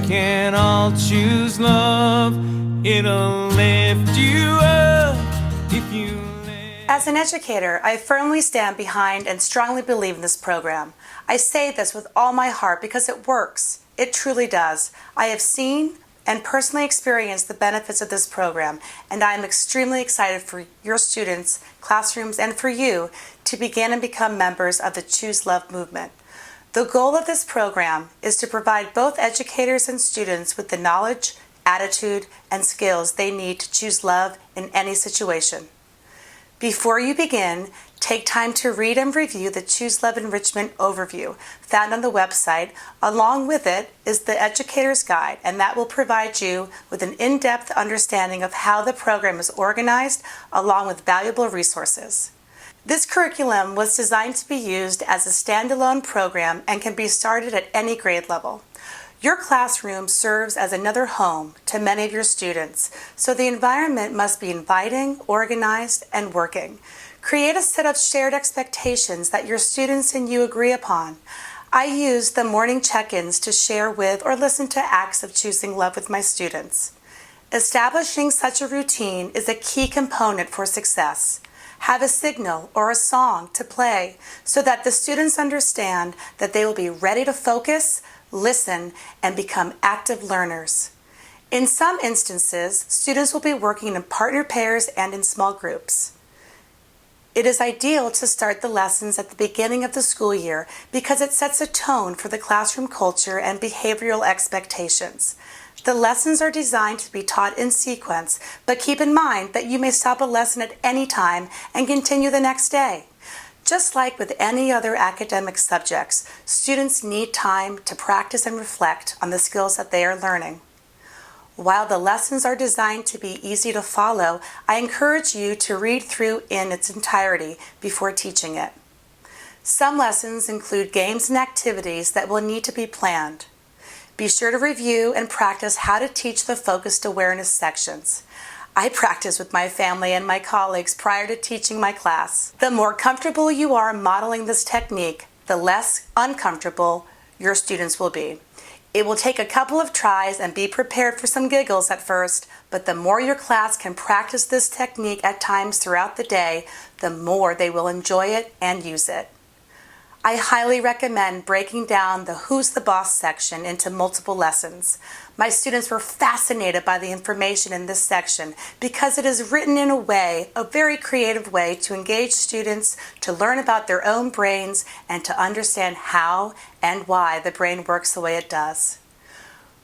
can all choose love. It'll lift you up if you live. As an educator, I firmly stand behind and strongly believe in this program. I say this with all my heart because it works. It truly does. I have seen and personally experienced the benefits of this program, and I am extremely excited for your students, classrooms, and for you to begin and become members of the Choose Love movement. The goal of this program is to provide both educators and students with the knowledge, attitude, and skills they need to choose love in any situation. Before you begin, take time to read and review the Choose Love Enrichment Overview found on the website. Along with it is the Educator's Guide, and that will provide you with an in-depth understanding of how the program is organized, along with valuable resources. This curriculum was designed to be used as a standalone program and can be started at any grade level. Your classroom serves as another home to many of your students, so the environment must be inviting, organized, and working. Create a set of shared expectations that your students and you agree upon. I use the morning check-ins to share with or listen to acts of choosing love with my students. Establishing such a routine is a key component for success. Have a signal or a song to play so that the students understand that they will be ready to focus, listen, and become active learners. In some instances, students will be working in partner pairs and in small groups. It is ideal to start the lessons at the beginning of the school year because it sets a tone for the classroom culture and behavioral expectations. The lessons are designed to be taught in sequence, but keep in mind that you may stop a lesson at any time and continue the next day. Just like with any other academic subjects, students need time to practice and reflect on the skills that they are learning. While the lessons are designed to be easy to follow, I encourage you to read through in its entirety before teaching it. Some lessons include games and activities that will need to be planned. Be sure to review and practice how to teach the focused awareness sections. I practice with my family and my colleagues prior to teaching my class. The more comfortable you are modeling this technique, the less uncomfortable your students will be. It will take a couple of tries and be prepared for some giggles at first, but the more your class can practice this technique at times throughout the day, the more they will enjoy it and use it. I highly recommend breaking down the Who's the Boss section into multiple lessons. My students were fascinated by the information in this section because it is written in a very creative way to engage students to learn about their own brains and to understand how and why the brain works the way it does.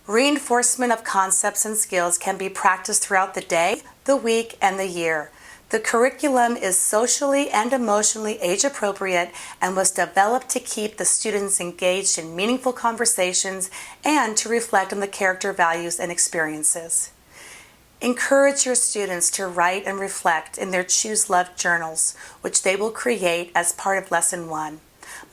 Reinforcement of concepts and skills can be practiced throughout the day, the week, and the year. The curriculum is socially and emotionally age-appropriate and was developed to keep the students engaged in meaningful conversations and to reflect on the character, values, and experiences. Encourage your students to write and reflect in their Choose Love journals, which they will create as part of Lesson 1.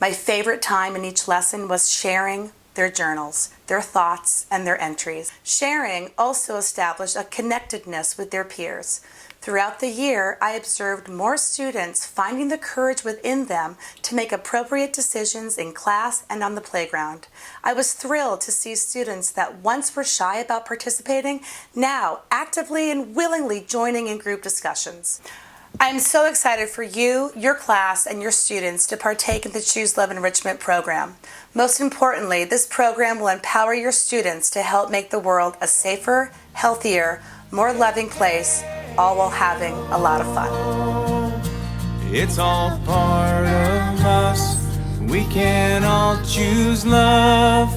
My favorite time in each lesson was sharing their journals, their thoughts, and their entries. Sharing also established a connectedness with their peers. Throughout the year, I observed more students finding the courage within them to make appropriate decisions in class and on the playground. I was thrilled to see students that once were shy about participating, now actively and willingly joining in group discussions. I am so excited for you, your class, and your students to partake in the Choose Love Enrichment program. Most importantly, this program will empower your students to help make the world a safer, healthier, more loving place, all while having a lot of fun. It's all part of us. We can all choose love.